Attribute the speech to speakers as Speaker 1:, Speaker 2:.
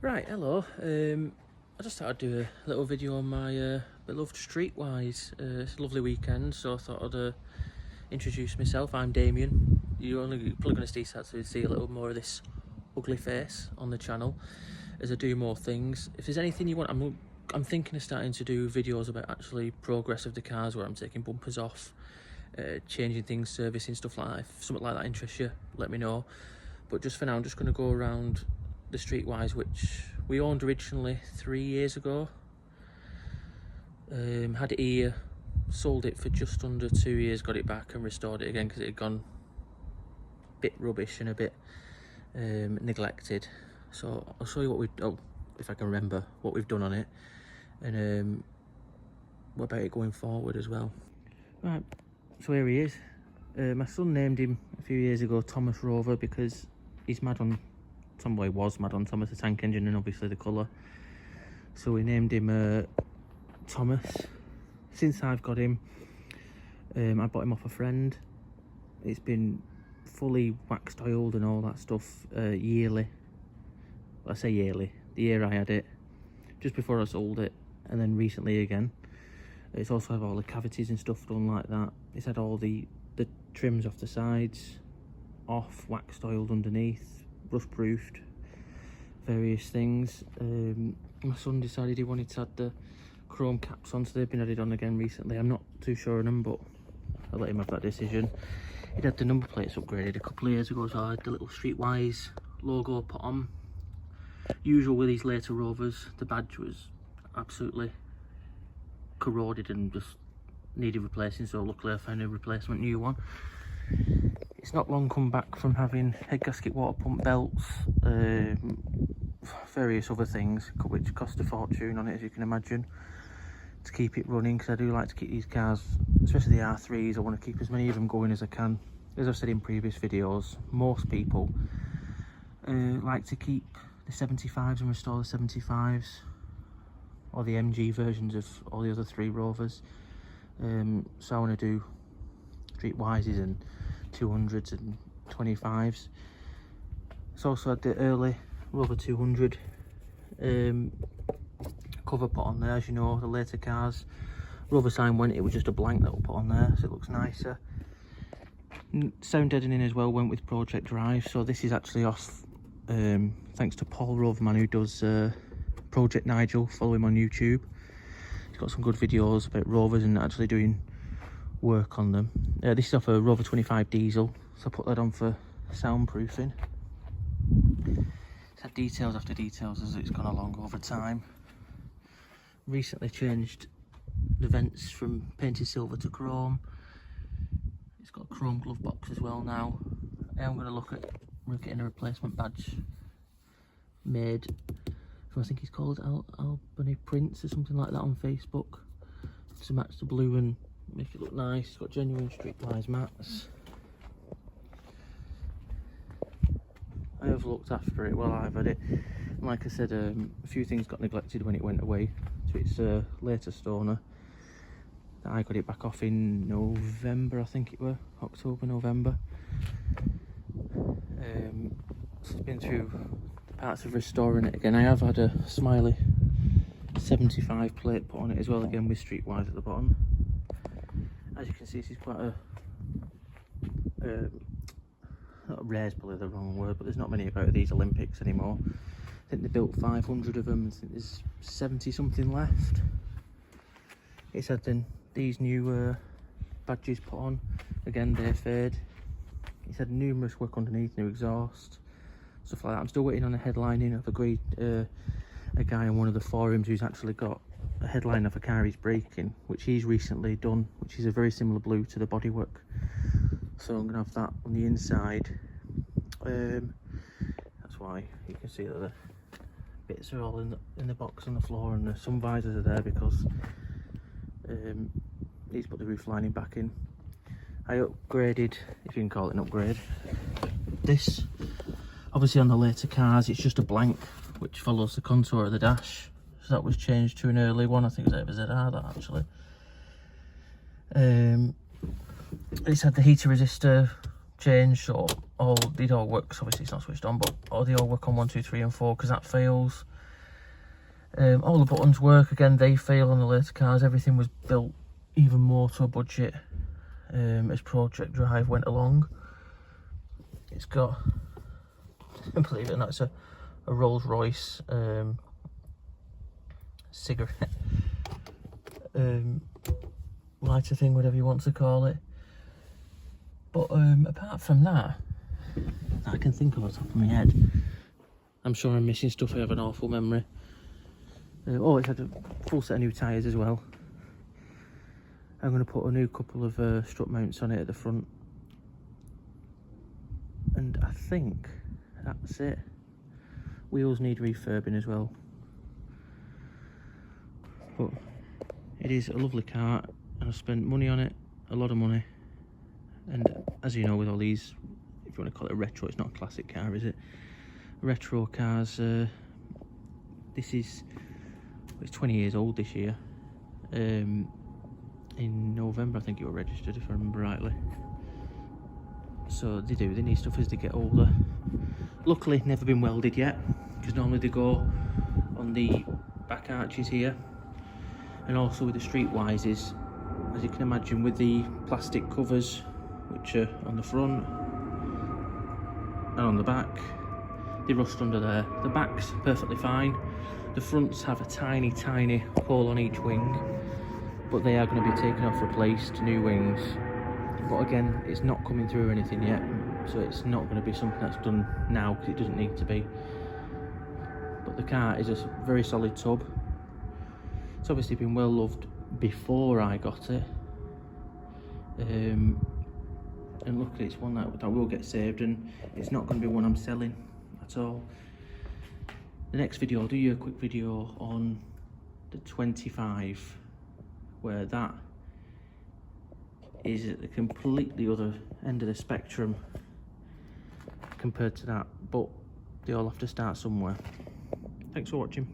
Speaker 1: Right, hello. I just thought I'd do a little video on my beloved Streetwise. It's a lovely weekend, so I thought I'd introduce myself. I'm Damien. You're probably going to start to see a little more of this ugly face on the channel as I do more things. If there's anything you want, I'm thinking of starting to do videos about actually progress of the cars, where I'm taking bumpers off, changing things, servicing, stuff like that. If something like that interests you, let me know. But just for now, I'm just going to go around the Streetwise, which we owned originally 3 years ago. Had it here, sold it for just under 2 years, got it back and restored it again because it had gone a bit rubbish and a bit neglected. So I'll show you what if I can remember what we've done on it, and what about it going forward as well. Right, so here he is. My son named him a few years ago Thomas Rover because he's mad on he was mad on Thomas the Tank Engine and obviously the colour. So we named him Thomas. Since I've got him, I bought him off a friend. It's been fully waxed, oiled and all that stuff yearly. Well, I say yearly, the year I had it, just before I sold it, and then recently again. It's also had all the cavities and stuff done like that. It's had all the trims off the sides off, waxed, oiled underneath, rust proofed, various things. My son decided he wanted to add the chrome caps on, so they've been added on again recently. I'm not too sure on them, but I'll let him have that decision. He'd had the number plates upgraded a couple of years ago, so I had the little Streetwise logo put on. Usual with these later Rovers, the badge was absolutely corroded and just needed replacing, so luckily I found a replacement new one. It's not long come back from having head gasket, water pump belts, various other things which cost a fortune on it, as you can imagine, to keep it running, because I do like to keep these cars, especially the R3s, I want to keep as many of them going as I can. As I've said in previous videos, most people like to keep the 75s and restore the 75s, or the MG versions of all the other three Rovers. So I want to do Streetwises and 200s and 25s. It's also had the early Rover 200 cover put on there. As you know, the later cars, Rover sign went, it was just a blank that was put on there, so it looks nicer. Sound deadening as well went with Project Drive, so this is actually off thanks to Paul Roverman, who does Project Nigel. Follow him on YouTube. He's got some good videos about Rovers and actually doing work on them. This is off a Rover 25 diesel, so I put that on for soundproofing. It's had details after details as it's gone along over time. Recently changed the vents from painted silver to chrome. It's got a chrome glove box as well now. I am going to look at getting a replacement badge made from, I think he's called Albany Prince or something like that on Facebook, to match the blue and make it look nice. It's got genuine Streetwise mats. I have looked after it while I've had it, and like I said, a few things got neglected when it went away to its later stoner. I got it back off in November, I think it were, October, November. So it's been through the parts of restoring it again. I have had a Smiley 75 plate put on it as well, again with Streetwise at the bottom. As you can see, this is quite not rare is probably the wrong word, but there's not many about these Olympics anymore. I think they built 500 of them, I think there's 70 something left. It's had then these new badges put on, again they fade. It's had numerous work underneath, new exhaust, stuff like that. I'm still waiting on a headlining. I've agreed a guy on one of the forums who's actually got a headline of a car he's breaking, which he's recently done, which is a very similar blue to the bodywork. So I'm going to have that on the inside. That's why you can see that the bits are all in the box on the floor, and the sun visors are there because he's put the roof lining back in. I upgraded, if you can call it an upgrade, this. Obviously on the later cars it's just a blank which follows the contour of the dash, so that was changed to an early one. I think it was ZR that actually. It's had the heater resistor change, so they all work, 'cause obviously it's not switched on, but they all work on 1, 2, 3 and 4, because that fails. All the buttons work, again they fail on the later cars. Everything was built even more to a budget as Project Drive went along. It's got, believe it or not, it's a Rolls Royce cigarette lighter thing, whatever you want to call it. But apart from that I can think of off the top of my head. I'm sure I'm missing stuff. I have an awful memory. Oh, it's had a full set of new tyres as well. I'm going to put a new couple of strut mounts on it at the front. And I think that's it. Wheels need refurbing as well. But it is a lovely car, and I've spent money on it, a lot of money. And as you know, with all these, if you want to call it a retro, it's not a classic car, is it? Retro cars, this is, it's 20 years old this year. In November I think it was registered, if I remember rightly. So they need stuff as they get older. Luckily never been welded yet, because normally they go on the back arches here, and also with the Streetwises, as you can imagine, with the plastic covers which are on the front and on the back, they rust under there. The back's perfectly fine. The fronts have a tiny hole on each wing, but they are going to be taken off, replaced, new wings. But again, it's not coming through or anything yet, so it's not going to be something that's done now, because it doesn't need to be. But the car is a very solid tub. It's obviously been well loved before I got it. And luckily it's one that will get saved, and it's not going to be one I'm selling at all. The next video, I'll do you a quick video on the 25, where that is at the completely other end of the spectrum compared to that, but they all have to start somewhere. Thanks for watching.